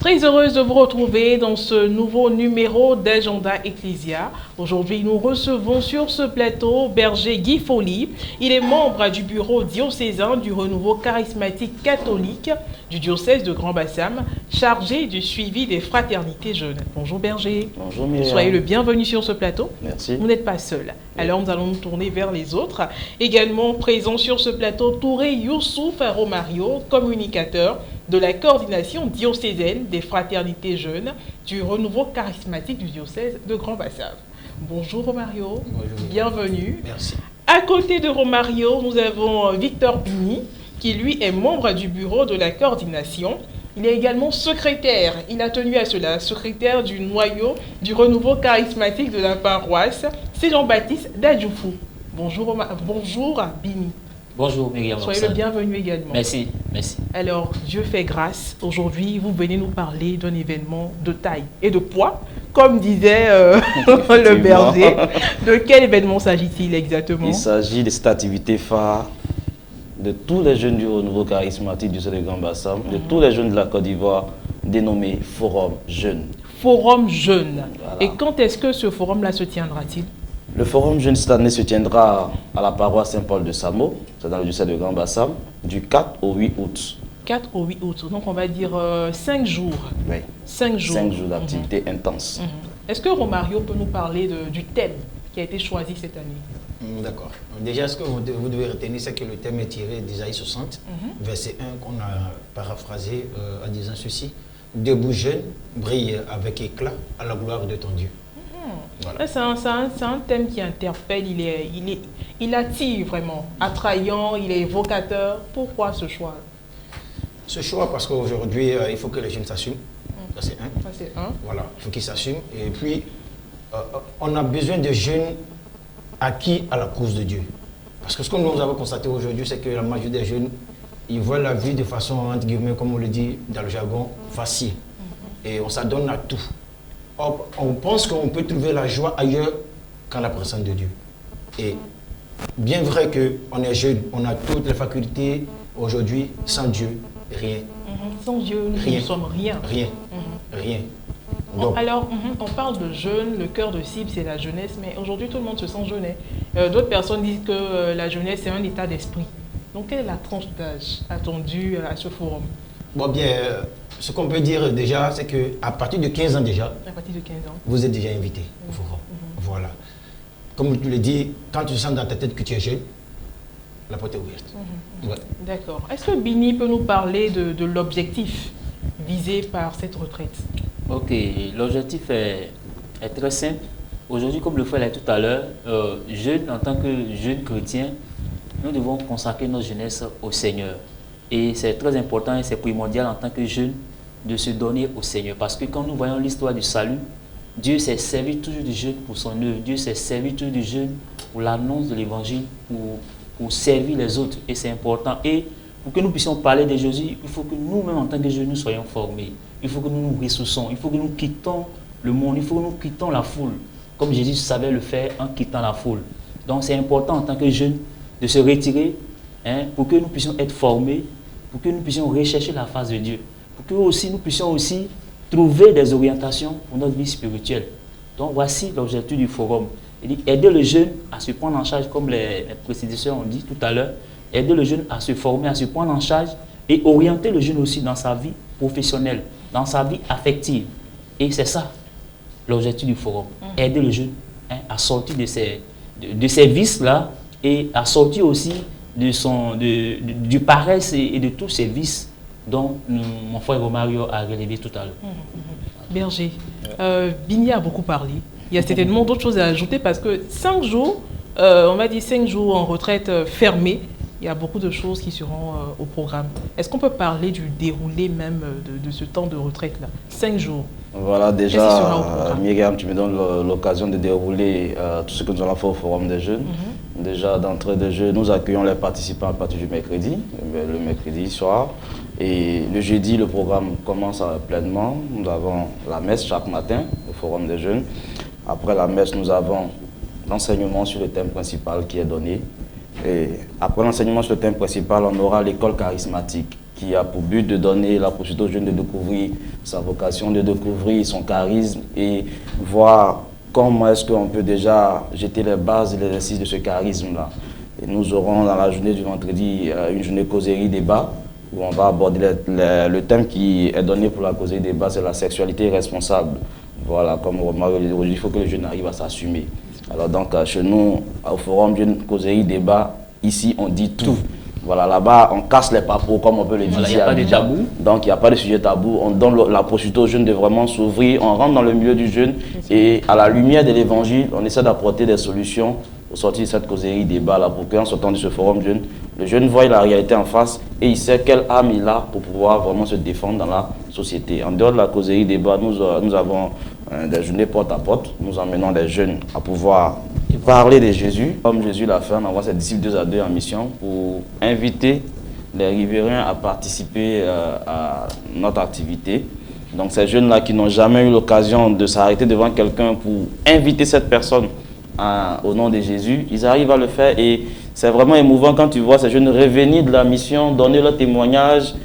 Très heureuse de vous retrouver dans ce nouveau numéro d'Agenda Ecclesia. Aujourd'hui, nous recevons sur ce plateau Berger Guy Folly. Il est membre du bureau diocésain du renouveau charismatique catholique du diocèse de Grand Bassam, chargé du suivi des fraternités jeunes. Bonjour Berger. Bonjour Myriam. Soyez le bienvenu sur ce plateau. Merci. Vous n'êtes pas seul. Alors nous allons nous tourner vers les autres. Également présent sur ce plateau, Touré Youssouf Romario, communicateur de la coordination diocésaine des fraternités jeunes du renouveau charismatique du diocèse de Grand Bassam. Bonjour Romario. Bonjour. Bienvenue. Merci. À côté de Romario, nous avons Victor Bini, qui lui est membre du bureau de la coordination. Il est également secrétaire, il a tenu à cela, secrétaire du noyau du renouveau charismatique de la paroisse, c'est Jean-Baptiste Dadjoufou. Bonjour Bini. Bonjour Myriam. Soyez le bienvenu également. Merci, merci. Alors, Dieu fait grâce. Aujourd'hui, vous venez nous parler d'un événement de taille et de poids, comme disait le berger. De quel événement s'agit-il exactement? Il s'agit de cette activité phare de tous les jeunes du renouveau charismatique du Diocèse de Grand Bassam, de tous les jeunes de la Côte d'Ivoire, dénommé Forum Jeunes. Forum Jeunes. Voilà. Et quand est-ce que ce forum-là se tiendra-t-il? Le Forum Jeunes cette année se tiendra à la paroisse Saint-Paul de Samo, c'est dans le Diocèse de Grand Bassam, du 4 au 8 août. 4 au 8 août, donc on va dire 5 jours. Oui. 5 jours. 5 jours d'activité intense. Est-ce que Romario peut nous parler du thème qui a été choisi cette année? D'accord. Déjà, ce que vous devez retenir, c'est que le thème est tiré d'Isaïe 60, verset 1, qu'on a paraphrasé en disant ceci. Debout jeune, brille avec éclat à la gloire de ton Dieu. Voilà. C'est un thème qui interpelle, il attire vraiment, attrayant, il est évocateur. Pourquoi ce choix? Ce choix, parce qu'aujourd'hui, il faut que les jeunes s'assument. Ça, c'est un. Ça, c'est un. Voilà, il faut qu'ils s'assument. Et puis, on a besoin de jeunes acquis à la cause de Dieu. Parce que ce que nous avons constaté aujourd'hui, c'est que la majorité des jeunes, ils voient la vie de façon, entre guillemets, comme on le dit dans le jargon, facile. Et on s'adonne à tout. Or, on pense qu'on peut trouver la joie ailleurs qu'en la présence de Dieu. Et bien vrai qu'on est jeune, on a toutes les facultés. Aujourd'hui, sans Dieu, rien. Sans Dieu, nous ne sommes rien. Rien. Rien. Donc, alors, on parle de jeunes, le cœur de cible, c'est la jeunesse, mais aujourd'hui, tout le monde se sent jeune. D'autres personnes disent que la jeunesse, c'est un état d'esprit. Donc, quelle est la tranche d'âge attendue à ce forum? bon, bien, ce qu'on peut dire déjà, c'est qu'à partir de 15 ans déjà, À partir de 15 ans. vous êtes déjà invité au forum. Voilà. Comme je te l'ai dit, quand tu sens dans ta tête que tu es jeune, la porte est ouverte. Ouais. D'accord. Est-ce que Bini peut nous parler de l'objectif visé par cette retraite? Ok, l'objectif est très simple. Aujourd'hui, comme le frère l'a dit tout à l'heure, jeunes, en tant que jeunes chrétiens, nous devons consacrer notre jeunesse au Seigneur. Et c'est très important et c'est primordial en tant que jeunes de se donner au Seigneur. Parce que quand nous voyons l'histoire du salut, Dieu s'est servi toujours du jeune pour son œuvre. Dieu s'est servi toujours du jeune pour l'annonce de l'évangile, pour servir les autres. Et c'est important. Et pour que nous puissions parler de Jésus, il faut que nous-mêmes, en tant que jeunes, nous soyons formés. Il faut que nous nous ressourçons. Il faut que nous quittons le monde. Il faut que nous quittons la foule. Comme Jésus savait le faire en quittant la foule. Donc c'est important en tant que jeunes de se retirer pour que nous puissions être formés, pour que nous puissions rechercher la face de Dieu. Pour que aussi, nous puissions aussi trouver des orientations pour notre vie spirituelle. Donc voici l'objectif du forum. Il dit aider le jeune à se prendre en charge, comme les prédécesseurs ont dit tout à l'heure, aider le jeune à se former, à se prendre en charge et orienter le jeune aussi dans sa vie professionnelle, dans sa vie affective. Et c'est ça l'objectif du forum. Aider le jeune à sortir de ces vices-là et à sortir aussi du paresse et de tous ces vices dont mon frère Romario a relevé tout à l'heure. Berger, Bini a beaucoup parlé. Il y a certainement d'autres choses à ajouter parce que 5 jours, on va dire 5 jours en retraite fermée, il y a beaucoup de choses qui seront au programme. Est-ce qu'on peut parler du déroulé même de ce temps de retraite-là? 5 jours. Voilà, déjà, Myriam, tu me donnes l'occasion de dérouler tout ce que nous allons faire au Forum des Jeunes. Déjà, d'entrée de jeu, nous accueillons les participants à partir du mercredi, le mercredi soir. Et le jeudi, le programme commence pleinement. Nous avons la messe chaque matin au Forum des Jeunes. Après la messe, nous avons l'enseignement sur le thème principal qui est donné. Et après l'enseignement sur le thème principal, on aura l'école charismatique qui a pour but de donner la possibilité aux jeunes de découvrir sa vocation, de découvrir son charisme et voir comment est-ce qu'on peut déjà jeter les bases et l'exercice de ce charisme-là. Et nous aurons dans la journée du vendredi une journée causerie débat où on va aborder le thème qui est donné pour la causerie débat, c'est la sexualité responsable. Voilà, comme aujourd'hui, il faut que les jeunes arrivent à s'assumer. Alors donc, chez nous, au forum d'une causerie débat, ici, on dit tout. Voilà, là-bas, on casse les papos, comme on peut le dire. Il n'y a pas de tabou. Donc, il n'y a pas de sujet tabou. On donne la possibilité aux jeunes de vraiment s'ouvrir. On rentre dans le milieu du jeune et à la lumière de l'évangile, on essaie d'apporter des solutions au sortir de cette causerie débat-là pour qu'en sortant de ce forum jeune, le jeune voit la réalité en face et il sait quelle âme il a pour pouvoir vraiment se défendre dans la société. En dehors de la causerie débat, nous avons des journées porte à porte. Nous emmenons les jeunes à pouvoir parler de Jésus. Comme Jésus l'a fait, on envoie ses disciples 2 à 2 en mission pour inviter les riverains à participer à notre activité. Donc ces jeunes-là qui n'ont jamais eu l'occasion de s'arrêter devant quelqu'un pour inviter cette personne au nom de Jésus, ils arrivent à le faire et c'est vraiment émouvant quand tu vois ces jeunes revenir de la mission, donner leur témoignage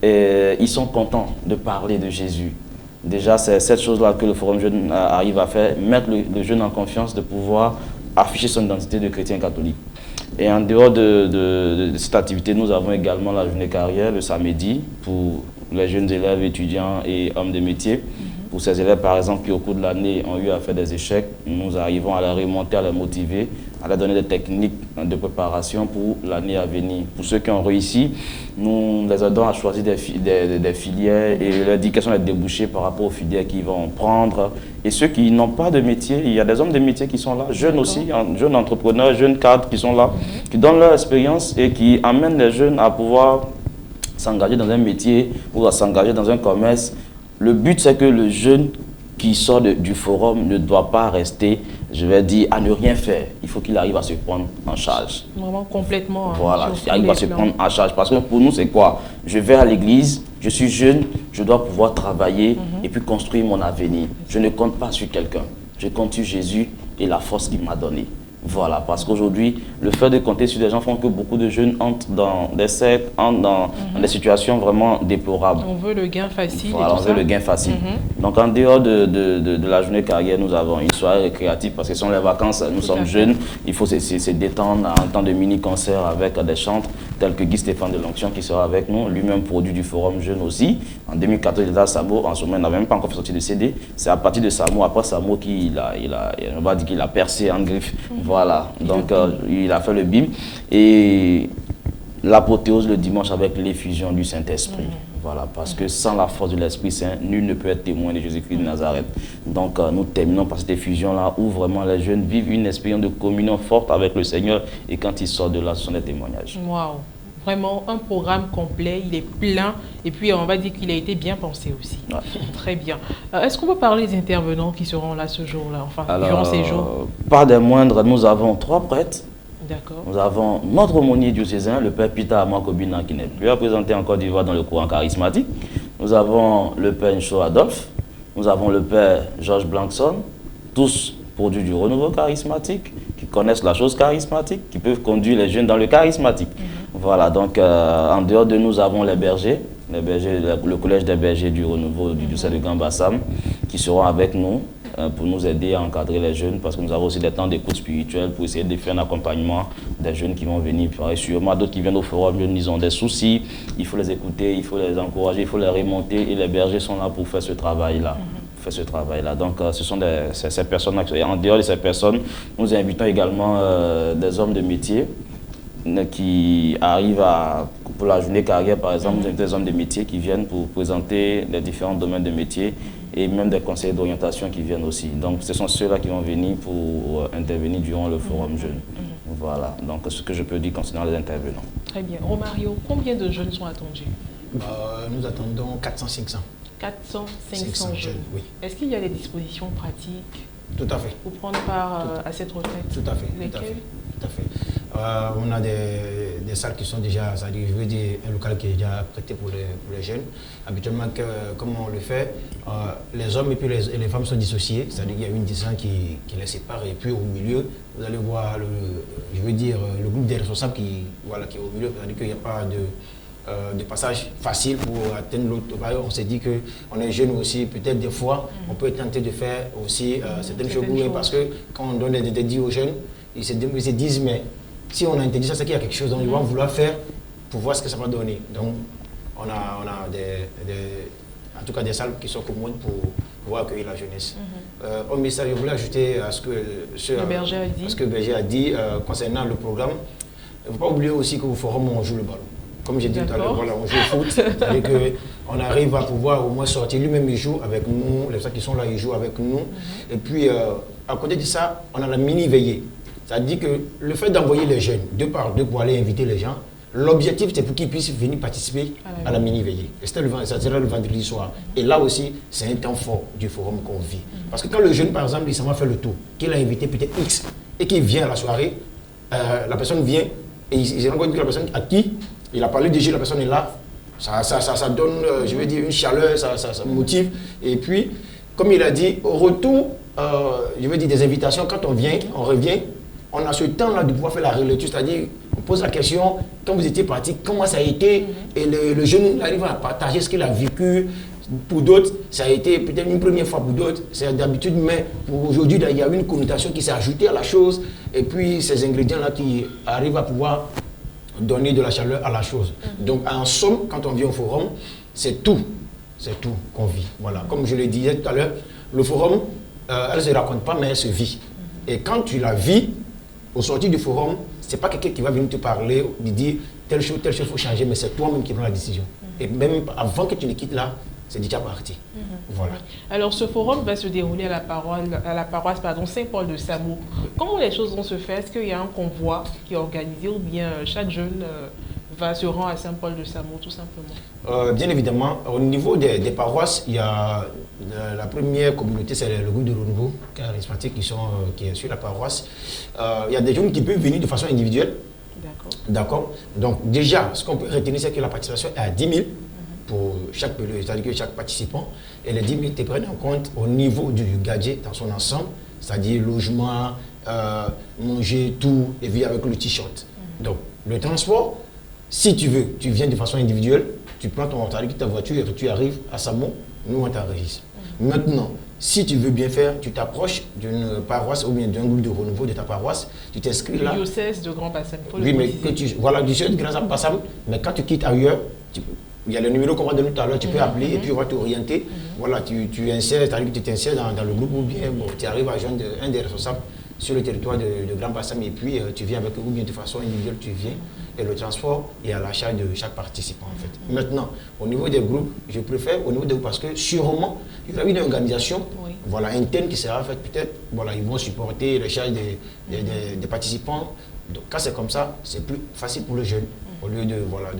et ils sont contents de parler de Jésus. Déjà, c'est cette chose-là que le Forum Jeune arrive à faire, mettre le jeune en confiance de pouvoir afficher son identité de chrétien catholique. Et en dehors de cette activité, nous avons également la journée carrière le samedi pour les jeunes élèves, étudiants et hommes de métier. Pour ces élèves, par exemple, qui au cours de l'année ont eu à faire des échecs, nous arrivons à les remonter, à les motiver, à leur donner des techniques de préparation pour l'année à venir. Pour ceux qui ont réussi, nous les aidons à choisir des filières et leur dire quels sont les débouchés par rapport aux filières qu'ils vont prendre. Et ceux qui n'ont pas de métier, il y a des hommes de métier qui sont là, jeunes aussi, jeunes entrepreneurs, jeunes cadres qui sont là, qui donnent leur expérience et qui amènent les jeunes à pouvoir s'engager dans un métier ou à s'engager dans un commerce. Le but, c'est que le jeune qui sort du forum ne doit pas rester, je vais dire, à ne rien faire. Il faut qu'il arrive à se prendre en charge. Vraiment complètement. Voilà, il arrive à se prendre en charge. Parce que pour nous, c'est quoi? Je vais à l'église, je suis jeune, je dois pouvoir travailler et puis construire mon avenir. Je ne compte pas sur quelqu'un. Je compte sur Jésus et la force qu'il m'a donnée. Voilà, parce qu'aujourd'hui, le fait de compter sur des gens font que beaucoup de jeunes entrent dans des sectes, entrent dans des situations vraiment déplorables. On veut le gain facile. Voilà, on veut le gain facile. Donc en dehors de la journée carrière, nous avons une soirée créative parce que ce sont les vacances, nous sommes jeunes, il faut se détendre en temps de mini-concert avec des chantres tels que Guy Stéphane de l'Onction qui sera avec nous, lui-même produit du Forum Jeune aussi. En 2014, il est à Samo, en ce moment, il n'avait même pas encore sorti de CD. C'est à partir de Samo, après Samo, on va dire qu'il a percé en griffe. Voilà, donc il a fait le bim et l'apothéose le dimanche avec l'effusion du Saint-Esprit. Voilà, parce que sans la force de l'Esprit Saint, nul ne peut être témoin de Jésus-Christ de Nazareth. Donc nous terminons par cette effusion-là où vraiment les jeunes vivent une expérience de communion forte avec le Seigneur et quand ils sortent de là, ce sont des témoignages. Waouh! Vraiment un programme complet, il est plein et puis on va dire qu'il a été bien pensé aussi. Ouais. Très bien. Est-ce qu'on peut parler des intervenants qui seront là ce jour-là, enfin durant ces jours? Pas des moindres, nous avons 3 prêtres. D'accord. Nous avons notre aumônier diocésain, le père Peter Amakobina, qui n'est plus à présenter en Côte d'Ivoire dans le courant charismatique. Nous avons le père Ncho Adolphe. Nous avons le père Georges Blankson, tous produits du renouveau charismatique, qui connaissent la chose charismatique, qui peuvent conduire les jeunes dans le charismatique. Voilà, donc en dehors de nous avons les bergers, le collège des bergers du renouveau du diocèse de Gambassam, qui seront avec nous pour nous aider à encadrer les jeunes, parce que nous avons aussi des temps d'écoute spirituelle pour essayer de faire un accompagnement des jeunes qui vont venir. Sûrement d'autres qui viennent au forum, ils ont des soucis, il faut les écouter, il faut les encourager, il faut les remonter, et les bergers sont là pour faire ce travail-là. Donc ce sont ces personnes-là. En dehors de ces personnes, nous invitons également des hommes de métier qui arrivent pour la journée carrière, par exemple, nous invitons des hommes de métier qui viennent pour présenter les différents domaines de métier et même des conseillers d'orientation qui viennent aussi. Donc ce sont ceux-là qui vont venir pour intervenir durant le forum jeune. Voilà, donc ce que je peux dire concernant les intervenants. Très bien. Romario, combien de jeunes sont attendus? Nous attendons 400-500. 400-500 jeunes. Oui. Est-ce qu'il y a des dispositions pratiques Tout à fait. pour prendre part à cette retraite? Tout à fait. Lesquelles? Tout à fait. On a des salles qui sont déjà, c'est-à-dire, je veux dire, un local qui est déjà prêté pour les jeunes. Habituellement, comme on le fait, les hommes et puis les femmes sont dissociés, c'est-à-dire qu'il y a une distance qui les sépare et puis au milieu, vous allez voir le groupe des responsables qui est au milieu, c'est-à-dire qu'il n'y a pas de passage facile pour atteindre l'autre. On s'est dit qu'on est jeune aussi, peut-être des fois, on peut tenter de faire aussi certaines choses. Parce que quand on donne des interdits aux jeunes, ils se disent, mais si on a interdit ça, c'est qu'il y a quelque chose, donc ils vont vouloir faire pour voir ce que ça va donner. Donc, on a en tout cas des salles qui sont communes pour pouvoir accueillir la jeunesse. Au message, je voulais ajouter à ce que Berger a dit concernant le programme. Il ne faut pas oublier aussi qu'au forum, on joue le ballon. Comme j'ai dit tout à l'heure, voilà, on joue au foot. C'est-à-dire qu'on arrive à pouvoir au moins sortir. Lui-même, il joue avec nous. Les gens qui sont là, ils jouent avec nous. Et puis, à côté de ça, on a la mini-veillée. C'est-à-dire que le fait d'envoyer les jeunes deux par deux pour aller inviter les gens, l'objectif, c'est pour qu'ils puissent venir participer à la mini-veillée. Et ça sera le vendredi soir. Et là aussi, c'est un temps fort du forum qu'on vit. Parce que quand le jeune, par exemple, il s'en va faire le tour, qu'il a invité peut-être X, et qu'il vient à la soirée, la personne vient, et il rencontre la personne à qui il a parlé déjà, la personne est là, ça donne, je veux dire, une chaleur, ça motive. Et puis, comme il a dit, au retour, je veux dire, des invitations, quand on vient, on revient, on a ce temps-là de pouvoir faire la relecture, c'est-à-dire, on pose la question, quand vous étiez parti, comment ça a été, et le jeune arrive à partager ce qu'il a vécu. Pour d'autres, ça a été peut-être une première fois pour d'autres, c'est d'habitude, mais pour aujourd'hui, il y a une connotation qui s'est ajoutée à la chose, et puis ces ingrédients-là qui arrivent à pouvoir donner de la chaleur à la chose. Donc, en somme, quand on vient au forum, c'est tout qu'on vit. Voilà. Comme je le disais tout à l'heure, le forum, elle ne se raconte pas, mais elle se vit. Et quand tu la vis, au sortir du forum, ce n'est pas quelqu'un qui va venir te parler, de dire telle chose, il faut changer, mais c'est toi-même qui prends la décision. Et même avant que tu ne quittes là, c'est déjà parti. Voilà. Alors, ce forum va se dérouler à la paroisse Saint-Paul de Samo. Comment les choses vont se faire? Est-ce qu'il y a un convoi qui est organisé ou bien chaque jeune va se rendre à Saint-Paul de Samo, tout simplement? Bien évidemment, au niveau des paroisses, il y a la première communauté, c'est le groupe de renouveau charismatique qui est sur la paroisse. Il y a des jeunes qui peuvent venir de façon individuelle. D'accord. Donc déjà, ce qu'on peut retenir, c'est que la participation est à 10 000 pour chaque c'est-à-dire que chaque participant. Et les 10 000 te prennent en compte au niveau du gadget dans son ensemble, c'est-à-dire logement, manger, tout, et vivre avec le t-shirt. Donc le transport, si tu veux, tu viens de façon individuelle, tu prends ta voiture et tu arrives à Samo, nous on t'enregistre. Maintenant, si tu veux bien faire, tu t'approches d'une paroisse ou bien d'un groupe de renouveau de ta paroisse, tu t'inscris là. Le diocèse de Grand Bassam. Oui, mais voilà, le diocèse de Grand Bassam, mais quand tu quittes ailleurs, il y a le numéro qu'on va donner tout à l'heure, tu peux appeler et puis on va t'orienter. Voilà, tu insères, c'est-à-dire que tu t'insères dans le groupe ou bien tu arrives à joindre un des responsables sur le territoire de Grand Bassam et puis tu viens avec eux ou bien de façon individuelle, tu viens. Et le transport est à l'achat de chaque participant en fait. Maintenant, au niveau des groupes, je préfère au niveau des groupes parce que sûrement, il y aura une organisation voilà, interne qui sera faite peut-être. Voilà, ils vont supporter les charges des participants. Donc quand c'est comme ça, c'est plus facile pour le jeune au lieu de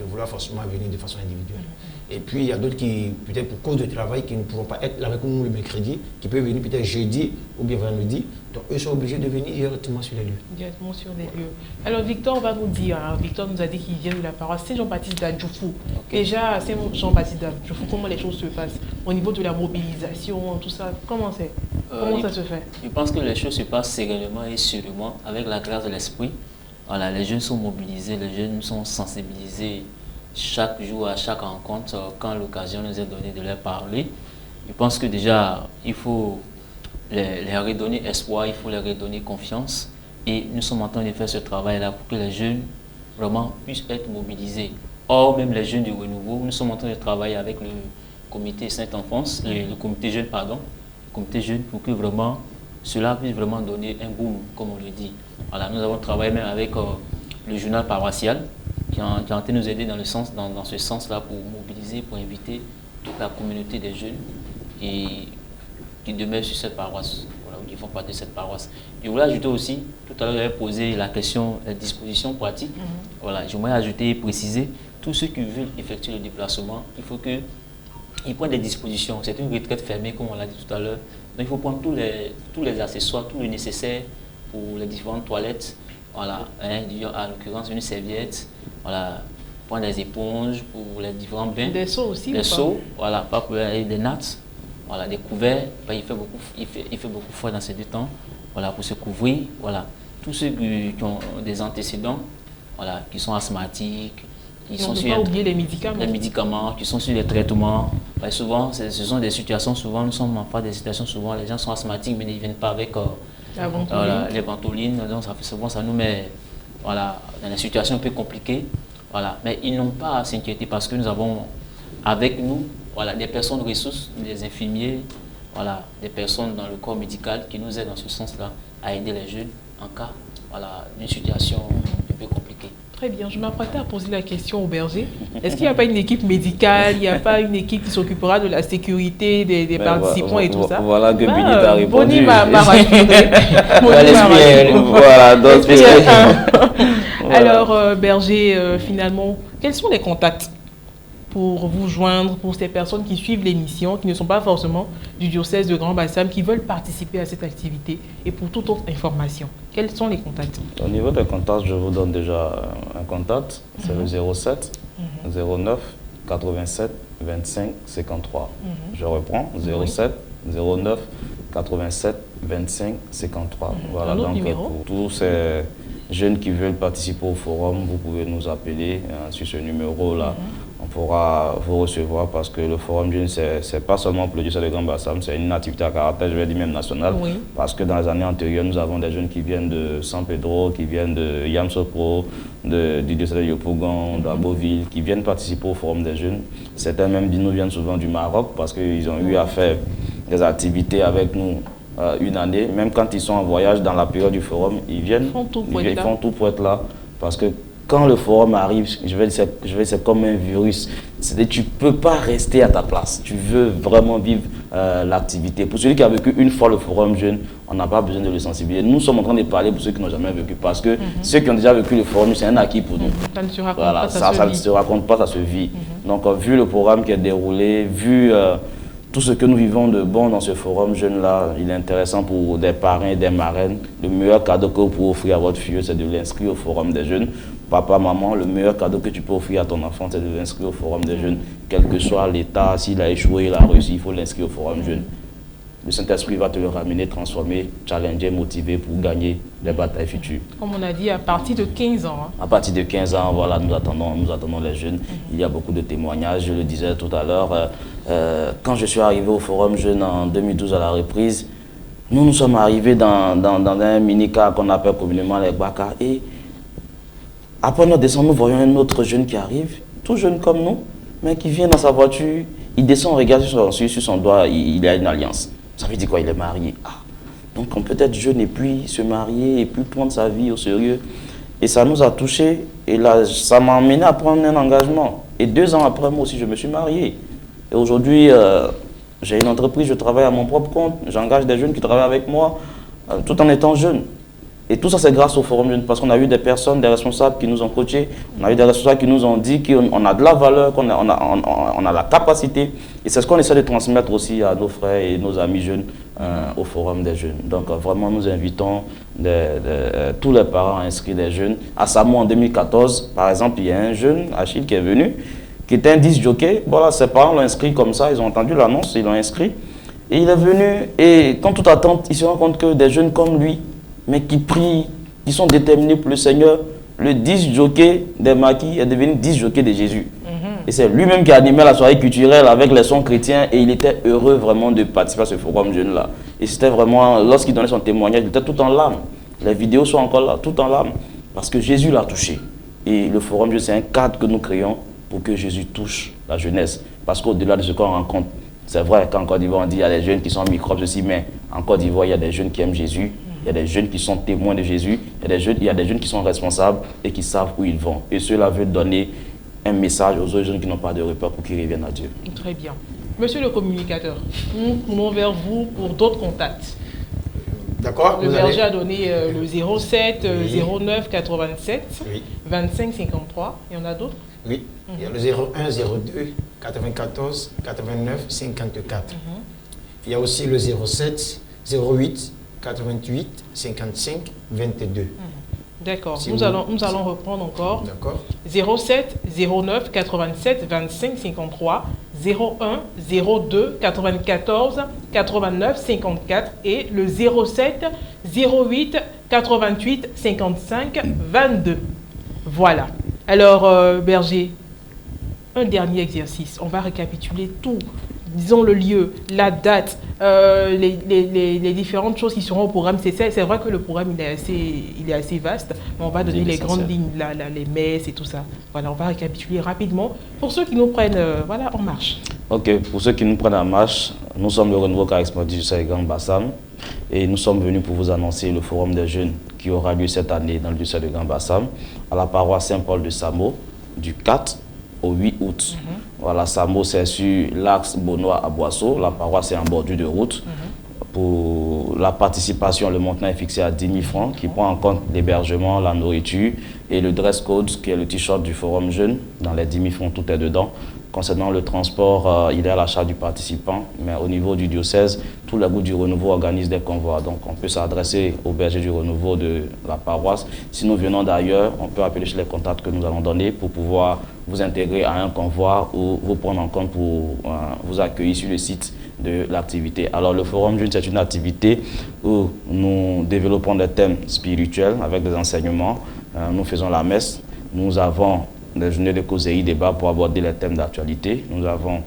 vouloir forcément venir de façon individuelle. Et puis il y a d'autres qui, peut-être pour cause de travail, qui ne pourront pas être là avec nous le mercredi, qui peuvent venir peut-être jeudi ou bien vendredi. Donc eux sont obligés de venir directement sur les lieux. Directement sur les lieux. Alors Victor va nous dire, Victor nous a dit qu'il vient de la paroisse Saint-Jean-Baptiste d'Adjoufou. Déjà, Saint-Jean-Baptiste d'Adjoufou, comment les choses se passent au niveau de la mobilisation, tout ça, comment ça se fait? Je pense que les choses se passent sereinement et sûrement avec la grâce de l'esprit. Voilà, les jeunes sont mobilisés, les jeunes sont sensibilisés chaque jour, à chaque rencontre, quand l'occasion nous est donnée de leur parler. Je pense que déjà, il faut les redonner espoir, il faut leur redonner confiance. Et nous sommes en train de faire ce travail-là pour que les jeunes vraiment puissent être mobilisés. Or, même les jeunes du renouveau, nous sommes en train de travailler avec le comité Sainte-Enfance, le comité jeune, pour que vraiment cela puisse vraiment donner un boom, comme on le dit. Voilà, nous avons travaillé même avec le journal paroissial qui est en train de nous aider dans ce sens-là pour mobiliser, pour inviter toute la communauté des jeunes qui demeurent sur cette paroisse, voilà, qui font partie de cette paroisse. Je voulais ajouter aussi, tout à l'heure j'avais posé la question des dispositions pratiques. Voilà, j'aimerais ajouter et préciser, tous ceux qui veulent effectuer le déplacement, il faut qu'ils prennent des dispositions. C'est une retraite fermée, comme on l'a dit tout à l'heure. Donc il faut prendre tous les accessoires, tout le nécessaire pour les différentes toilettes. Voilà, à l'occurrence une serviette, voilà, prendre des éponges pour les différents bains. Des seaux aussi. Des seaux, voilà, pas pour des nattes, voilà, des couverts. Il fait beaucoup froid dans ces deux temps. Voilà, pour se couvrir, voilà. Tous ceux qui ont des antécédents, voilà, qui sont asthmatiques, Ils on sont ne sur peut pas oublier les médicaments. Les médicaments, qui sont sur les traitements. Souvent, ce sont des situations, souvent, nous sommes en face des situations, souvent, les gens sont asthmatiques, mais ils ne viennent pas avec les ventolines. Donc, souvent, ça nous met dans des situations un peu compliquées. Mais ils n'ont pas à s'inquiéter parce que nous avons avec nous des personnes ressources, des infirmiers, des personnes dans le corps médical qui nous aident dans ce sens-là à aider les jeunes en cas d'une situation un peu compliquée. Très bien, je m'apprêtais à poser la question au berger. Est-ce qu'il n'y a pas une équipe médicale, il n'y a pas une équipe qui s'occupera de la sécurité des participants et tout ça? Voilà que Béni t'a répondu. Bonnie m'a rassuré. Voilà, donc Alors, berger, finalement, quels sont les contacts pour vous joindre, pour ces personnes qui suivent l'émission, qui ne sont pas forcément du diocèse de Grand Bassam, qui veulent participer à cette activité et pour toute autre information? Quels sont les contacts? Au niveau des contacts, je vous donne déjà un contact, c'est le 07 09 87 25 53. Je reprends, 07 09 87 25 53. Voilà, donc pour tous ces jeunes qui veulent participer au forum, vous pouvez nous appeler sur ce numéro-là. On pourra vous recevoir parce que le Forum Jeune, c'est pas seulement pour le diocèse de Grand Bassam, c'est une activité à caractère, je vais dire même national. Oui. Parce que dans les années antérieures, nous avons des jeunes qui viennent de San Pedro, qui viennent de Yamsopro, du diocèse de Yopougon, d'Aboville, qui viennent participer au Forum des jeunes. Certains même nous viennent souvent du Maroc parce qu'ils ont eu à faire des activités avec nous une année. Même quand ils sont en voyage dans la période du Forum, ils viennent, ils font tout pour être là. Parce que quand le forum arrive, c'est comme un virus. Tu ne peux pas rester à ta place. Tu veux vraiment vivre l'activité. Pour celui qui a vécu une fois le forum jeune, on n'a pas besoin de le sensibiliser. Nous sommes en train de parler pour ceux qui n'ont jamais vécu. Parce que ceux qui ont déjà vécu le forum, c'est un acquis pour nous. Ça ne se raconte voilà, pas, ça ne se raconte pas, ça se vit. Donc, vu le programme qui est déroulé, vu tout ce que nous vivons de bon dans ce forum jeune-là, il est intéressant pour des parrains et des marraines. Le meilleur cadeau que vous pouvez offrir à votre fille, c'est de l'inscrire au forum des jeunes. Papa, maman, le meilleur cadeau que tu peux offrir à ton enfant, c'est de l'inscrire au forum des jeunes. Quel que soit l'état, s'il a échoué, il a réussi, il faut l'inscrire au forum jeune. Le Saint-Esprit va te le ramener, transformer, challenger, motiver pour gagner les batailles futures. Comme on a dit, à partir de 15 ans. À partir de 15 ans, voilà, nous attendons les jeunes. Il y a beaucoup de témoignages, je le disais tout à l'heure. Quand je suis arrivé au Forum Jeune en 2012 à la reprise, nous sommes arrivés dans un mini-car qu'on appelle communément les Baka. Et après notre descente, nous voyons un autre jeune qui arrive, tout jeune comme nous, mais qui vient dans sa voiture. Il descend, on regarde sur son doigt, il a une alliance. Ça veut dire quoi? Il est marié. Donc on peut être jeune et puis se marier et puis prendre sa vie au sérieux. Et ça nous a touchés. Et là, ça m'a amené à prendre un engagement. Et 2 ans après, moi aussi, je me suis marié. Et aujourd'hui, j'ai une entreprise, je travaille à mon propre compte. J'engage des jeunes qui travaillent avec moi, tout en étant jeune. Et tout ça, c'est grâce au Forum Jeune, parce qu'on a eu des personnes, des responsables qui nous ont coachés, on a eu des responsables qui nous ont dit qu'on a de la valeur, qu'on a la capacité. Et c'est ce qu'on essaie de transmettre aussi à nos frères et nos amis jeunes au Forum des jeunes. Donc vraiment, nous invitons tous les parents à inscrire des jeunes. À Samo, en 2014, par exemple, il y a un jeune, Achille, qui est venu, qui était un disc jockey. Voilà, ses parents l'ont inscrit comme ça, ils ont entendu l'annonce, ils l'ont inscrit. Et il est venu, et quand toute attente, il se rend compte que des jeunes comme lui, mais qui prient, qui sont déterminés pour le Seigneur, le disc jockey des maquis est devenu disc jockey de Jésus. Et c'est lui-même qui a animé la soirée culturelle avec les sons chrétiens et il était heureux vraiment de participer à ce forum jeune-là. Et c'était vraiment, lorsqu'il donnait son témoignage, il était tout en larmes. Les vidéos sont encore là, tout en larmes, parce que Jésus l'a touché. Et le forum jeune, c'est un cadre que nous créons pour que Jésus touche la jeunesse. Parce qu'au-delà de ce qu'on rencontre, c'est vrai qu'en Côte d'Ivoire, on dit qu'il y a des jeunes qui sont microbes aussi, mais en Côte d'Ivoire, il y a des jeunes qui aiment Jésus. Il y a des jeunes qui sont témoins de Jésus, il y a des jeunes qui sont responsables et qui savent où ils vont. Et cela veut donner un message aux autres jeunes qui n'ont pas de repère pour qu'ils reviennent à Dieu. Très bien. Monsieur le communicateur, nous tournons vers vous pour d'autres contacts. D'accord. Le berger a donné le 07 09 87 25 53. Il y en a d'autres? Oui. Il y a le 01 02 94 89 54. Il y a aussi le 07 08 88 55 22. D'accord. Nous allons reprendre encore. D'accord. 07 09 87 25 53, 01 02 94 89 54 et le 07 08 88 55 22. Voilà. Alors, Berger, un dernier exercice. On va récapituler tout. Disons le lieu, la date, les différentes choses qui seront au programme. C'est vrai que le programme il est assez vaste, mais on va donner les grandes lignes, les messes et tout ça. Voilà, on va récapituler rapidement pour ceux qui nous prennent voilà, en marche. Ok, pour ceux qui nous prennent en marche, nous sommes le renouveau charismatique du Grand Bassam et nous sommes venus pour vous annoncer le forum des jeunes qui aura lieu cette année dans le diocèse de Grand Bassam à la paroisse Saint-Paul de Samo du 4 au 8 août. Voilà, Samo, c'est sur l'axe Bonois à Boisseau. La paroisse est en bordure de route. Pour la participation, le montant est fixé à 10 000 francs, qui prend en compte l'hébergement, la nourriture et le dress code, qui est le t-shirt du Forum Jeune. Dans les 10 000 francs, tout est dedans. Concernant le transport, il est à la charge du participant, mais au niveau du diocèse, tous les groupes du renouveau organisent des convois. Donc on peut s'adresser au berger du renouveau de la paroisse. Si nous venons d'ailleurs, on peut appeler chez les contacts que nous allons donner pour pouvoir vous intégrer à un convoi ou vous prendre en compte pour vous accueillir sur le site de l'activité. Alors le Forum Jeune, c'est une activité où nous développons des thèmes spirituels avec des enseignements. Nous faisons la messe, nous avons des journées de causerie, débat pour aborder les thèmes d'actualité. Nous avons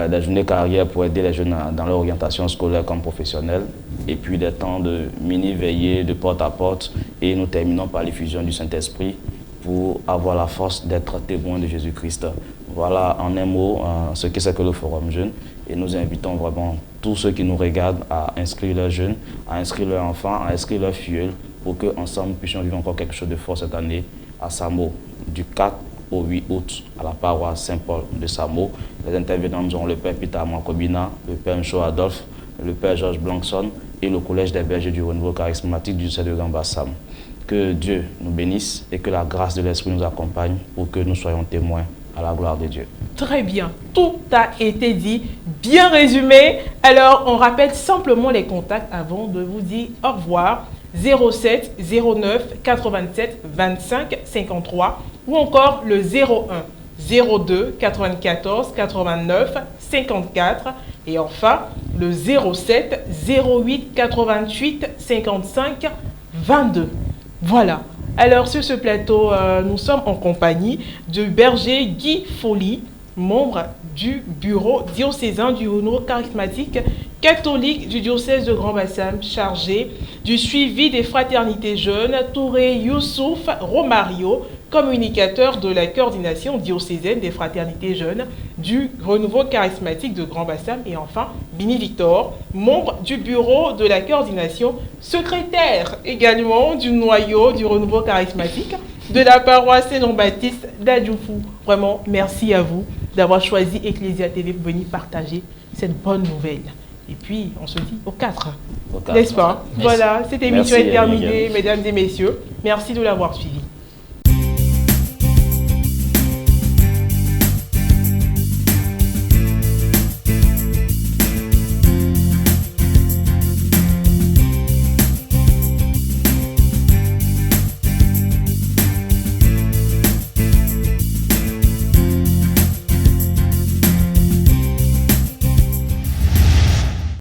des journées carrière pour aider les jeunes dans leur orientation scolaire comme professionnelle. Et puis des temps de mini-veillée, de porte-à-porte. Et nous terminons par l'effusion du Saint-Esprit pour avoir la force d'être témoin de Jésus-Christ. Voilà en un mot ce que c'est que le Forum Jeune. Et nous invitons vraiment tous ceux qui nous regardent à inscrire leurs jeunes, à inscrire leurs enfants, à inscrire leurs filleuls pour qu'ensemble nous puissions vivre encore quelque chose de fort cette année à Samo du 4 au 8 août à la paroisse Saint-Paul de Samo. Les intervenants seront le Père Peter Mankobina, le Père Mcho Adolphe, le Père Georges Blankson et le Collège des bergers du renouveau charismatique du diocèse de Grand Bassam. Que Dieu nous bénisse et que la grâce de l'Esprit nous accompagne pour que nous soyons témoins à la gloire de Dieu. Très bien, tout a été dit, bien résumé. Alors, on rappelle simplement les contacts avant de vous dire au revoir. 07 09 87 25 53 ou encore le 01 02 94 89 54 et enfin le 07 08 88 55 22. Voilà. Alors sur ce plateau, nous sommes en compagnie de berger Guy Folly, membre du bureau diocésain du renouveau charismatique catholique du diocèse de Grand Bassam, chargé du suivi des fraternités jeunes, Touré Youssouf Romario, communicateur de la coordination diocésaine des fraternités jeunes du renouveau charismatique de Grand Bassam, et enfin Bini Victor, membre du bureau de la coordination, secrétaire également du noyau du renouveau charismatique de la paroisse Saint-Jean-Baptiste d'Adjoufou. Vraiment, merci à vous d'avoir choisi Ecclesia TV pour venir partager cette bonne nouvelle. Et puis, on se dit au 4. N'est-ce pas? Voilà, cette émission est terminée, mesdames et messieurs. Merci de l'avoir suivi.